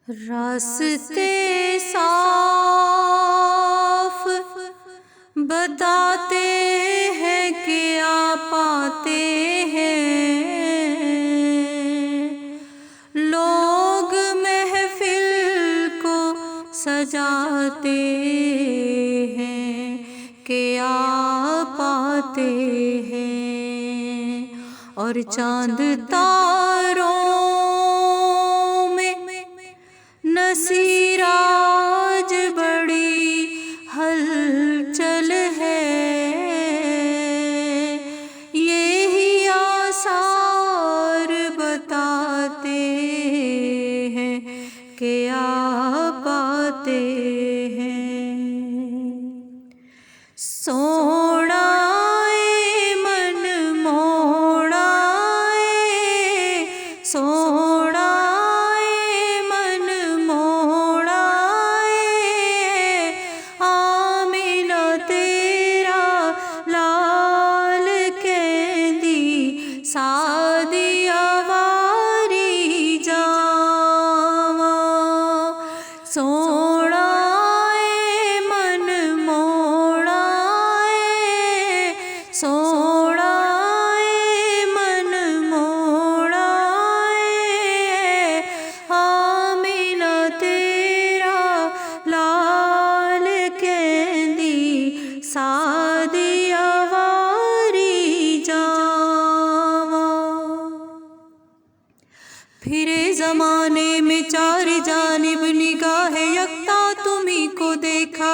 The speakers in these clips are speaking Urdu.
راستے صاف بتاتے ہیں کہ آپ آتے ہیں، لوگ محفل کو سجاتے ہیں کہ آپ آتے ہیں، اور چاند تاروں میں نصیر آج بڑی ہلچل ہے، یہی آثار بتاتے ہیں کہ آپ آتے ہیں۔ سونا اے من موڑا اے، سونا اے من موڑا اے، آمینہ تیرا لال کہندی سادیا واری جاواں، سونا اے من موڑا اے، سونا اے من موڑا اے، آمینہ تیرا لال کہندی سادیا واری جاواں۔ پھرے زمانے میں چار جانب نگاہ یکتا تمہیں کو دیکھا،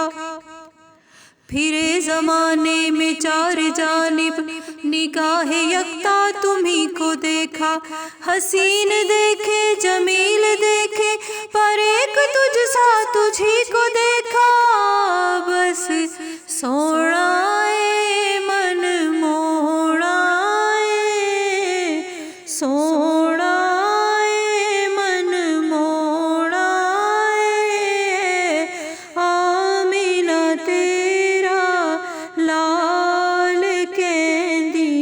پھرے زمانے میں چار جانب نگاہ یکتا تمہیں کو دیکھا، حسین دیکھے جمیل دیکھے پر ایک تجھ سا تجھی کو دیکھا، بس سونا اے من موڑا اے، سونا اے من موڑا اے، آمینہ تیرا لال کہندی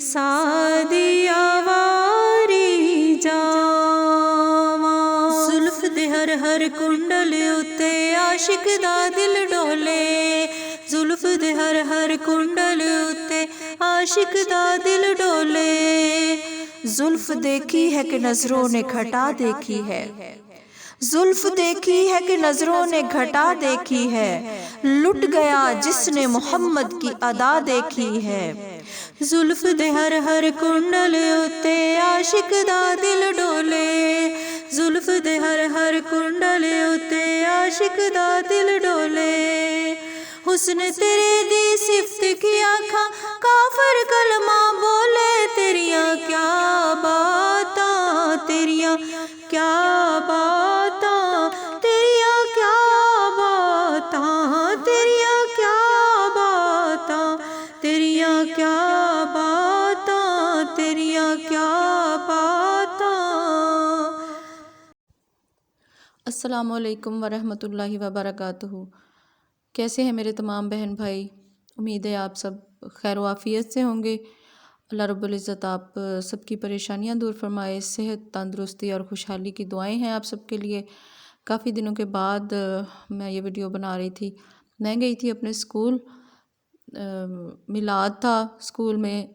سادیا واری جاواں۔ زلف دے ہر ہر کنڈل اتے عاشق دا دل ڈولے، زلف دے ہر ہر کنڈل اتے عاشق دا دل ڈولے، زلف دیکھی ہے کہ نظروں نے گھٹا دیکھی ہے، زلف دیکھی ہے کہ نظروں نے گھٹا دیکھی ہے، لٹ گیا جس نے محمد کی ادا دیکھی ہے، زلف دے ہر ہر کنڈل اتے عاشق دا دل ڈولے، زلف دے ہر ہر کنڈل اتے عاشق دا دل ڈولے، حسن تیرے دی صفت کی آنکھاں کافر کلمہ بولے، تیریاں کیا باتاں، تیریاں کیا باتاں، تیریاں کیا باتاں، تیریاں کیا باتاں، تیریاں کیا باتاں، تیریاں کیا باتاں۔ السلام علیکم ورحمۃ اللہ وبرکاتہ۔ کیسے ہیں میرے تمام بہن بھائی؟ امید ہے آپ سب خیر و عافیت سے ہوں گے۔ اللہ رب العزت آپ سب کی پریشانیاں دور فرمائے، صحت، تندرستی اور خوشحالی کی دعائیں ہیں آپ سب کے لیے۔ کافی دنوں کے بعد میں یہ ویڈیو بنا رہی تھی۔ میں گئی تھی اپنے اسکول، میلاد تھا اسکول میں،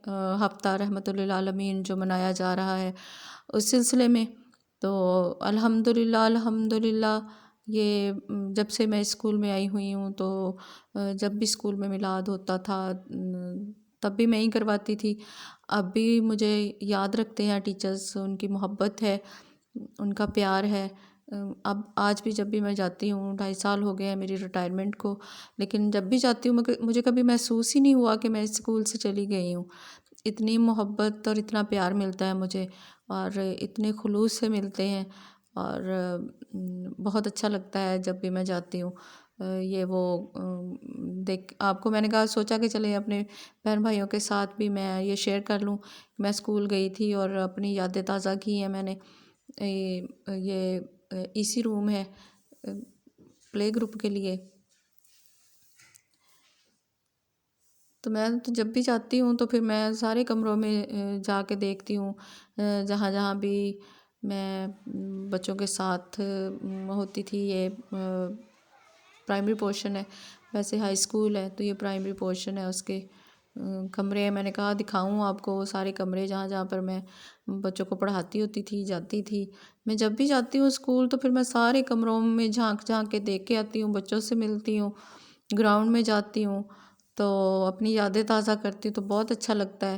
ہفتہ رحمت للعالمین جو منایا جا رہا ہے اس سلسلے میں، تو الحمدللہ یہ جب سے میں اسکول میں آئی ہوئی ہوں تو جب بھی اسکول میں میلاد ہوتا تھا تب بھی میں ہی کرواتی تھی۔ اب بھی مجھے یاد رکھتے ہیں ٹیچرز، ان کی محبت ہے، ان کا پیار ہے۔ اب آج بھی جب بھی میں جاتی ہوں، 2.5 سال ہو گئے ہیں میری ریٹائرمنٹ کو، لیکن جب بھی جاتی ہوں مجھے کبھی محسوس ہی نہیں ہوا کہ میں اسکول سے چلی گئی ہوں۔ اتنی محبت اور اتنا پیار ملتا ہے مجھے، اور اتنے خلوص سے ملتے ہیں، اور بہت اچھا لگتا ہے جب بھی میں جاتی ہوں۔ یہ وہ دیکھ آپ کو میں نے کہا سوچا کہ چلیں اپنے بہن بھائیوں کے ساتھ بھی میں یہ شیئر کر لوں، میں اسکول گئی تھی اور اپنی یادیں تازہ کی ہیں میں نے۔ یہ ای سی روم ہے پلے گروپ کے لیے، تو میں جب بھی جاتی ہوں تو پھر میں سارے کمروں میں جا کے دیکھتی ہوں، جہاں جہاں بھی میں بچوں کے ساتھ ہوتی تھی. یہ پرائمری پورشن ہے، ویسے ہائی اسکول ہے تو یہ پرائمری پورشن ہے. اس کے کمرے میں نے کہا دکھاؤں آپ کو وہ سارے کمرے جہاں جہاں پر میں بچوں کو پڑھاتی ہوتی تھی، جاتی تھی. میں جب بھی جاتی ہوں اسکول تو پھر میں سارے کمروں میں جھانک جھانک کے دیکھ کے آتی ہوں، بچوں سے ملتی ہوں، گراؤنڈ میں جاتی ہوں تو اپنی یادیں تازہ کرتی ہوں تو بہت اچھا لگتا ہے.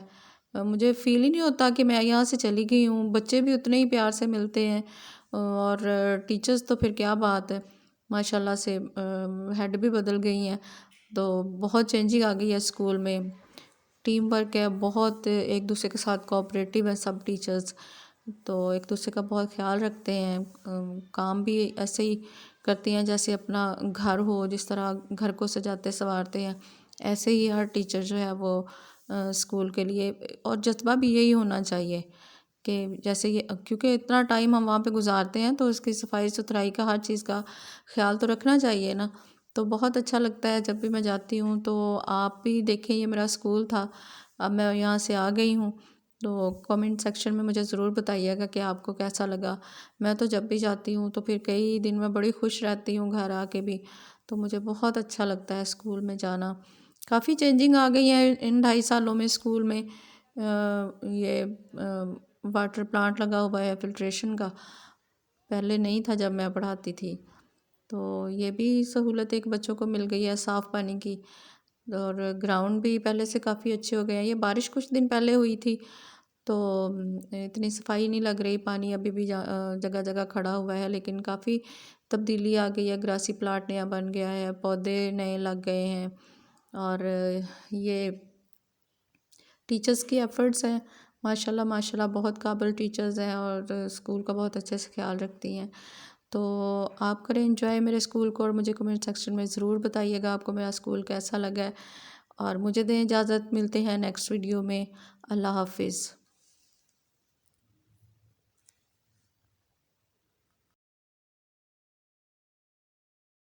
مجھے فیل ہی نہیں ہوتا کہ میں یہاں سے چلی گئی ہوں. بچے بھی اتنے ہی پیار سے ملتے ہیں اور ٹیچرز تو پھر کیا بات ہے، ماشاء اللہ سے ہیڈ بھی بدل گئی ہیں تو بہت چینجنگ آ گئی ہے اسکول میں. ٹیم ورک ہے بہت، ایک دوسرے کے ساتھ کوآپریٹیو ہے سب ٹیچرز، تو ایک دوسرے کا بہت خیال رکھتے ہیں. کام بھی ایسے ہی کرتے ہیں جیسے اپنا گھر ہو، جس طرح گھر کو سجاتے سنوارتے ہیں ایسے ہی ہر ٹیچر جو ہے وہ اسکول کے لیے، اور جذبہ بھی یہی ہونا چاہیے کہ جیسے یہ، کیونکہ اتنا ٹائم ہم وہاں پہ گزارتے ہیں تو اس کی صفائی ستھرائی کا ہر چیز کا خیال تو رکھنا چاہیے نا. تو بہت اچھا لگتا ہے جب بھی میں جاتی ہوں. تو آپ بھی دیکھیں، یہ میرا اسکول تھا، اب میں یہاں سے آ گئی ہوں. تو کامنٹ سیکشن میں مجھے ضرور بتائیے گا کہ آپ کو کیسا لگا. میں تو جب بھی جاتی ہوں تو پھر کئی دن میں بڑی خوش رہتی ہوں گھر آ کے بھی. تو مجھے بہت اچھا لگتا ہے اسکول میں جانا. کافی چینجنگ آ گئی ہے ان 2.5 سالوں میں اسکول میں. یہ واٹر پلانٹ لگا ہوا ہے فلٹریشن کا، پہلے نہیں تھا جب میں پڑھاتی تھی. تو یہ بھی سہولت ایک بچوں کو مل گئی ہے صاف پانی کی. اور گراؤنڈ بھی پہلے سے کافی اچھے ہو گئے ہیں. یہ بارش کچھ دن پہلے ہوئی تھی تو اتنی صفائی نہیں لگ رہی، پانی ابھی بھی جگہ جگہ کھڑا ہوا ہے، لیکن کافی تبدیلی آ گئی ہے. گراسی پلاٹ نیا بن گیا ہے، پودے نئے لگ گئے ہیں، اور یہ ٹیچرز کی ایفرٹس ہیں. ماشاءاللہ ماشاءاللہ بہت قابل ٹیچرز ہیں اور اسکول کا بہت اچھے سے خیال رکھتی ہیں. تو آپ کریں انجوائے میرے اسکول کو، اور مجھے کمنٹ سیکشن میں ضرور بتائیے گا آپ کو میرا اسکول کیسا لگا ہے. اور مجھے دیں اجازت، ملتے ہیں نیکسٹ ویڈیو میں. اللہ حافظ.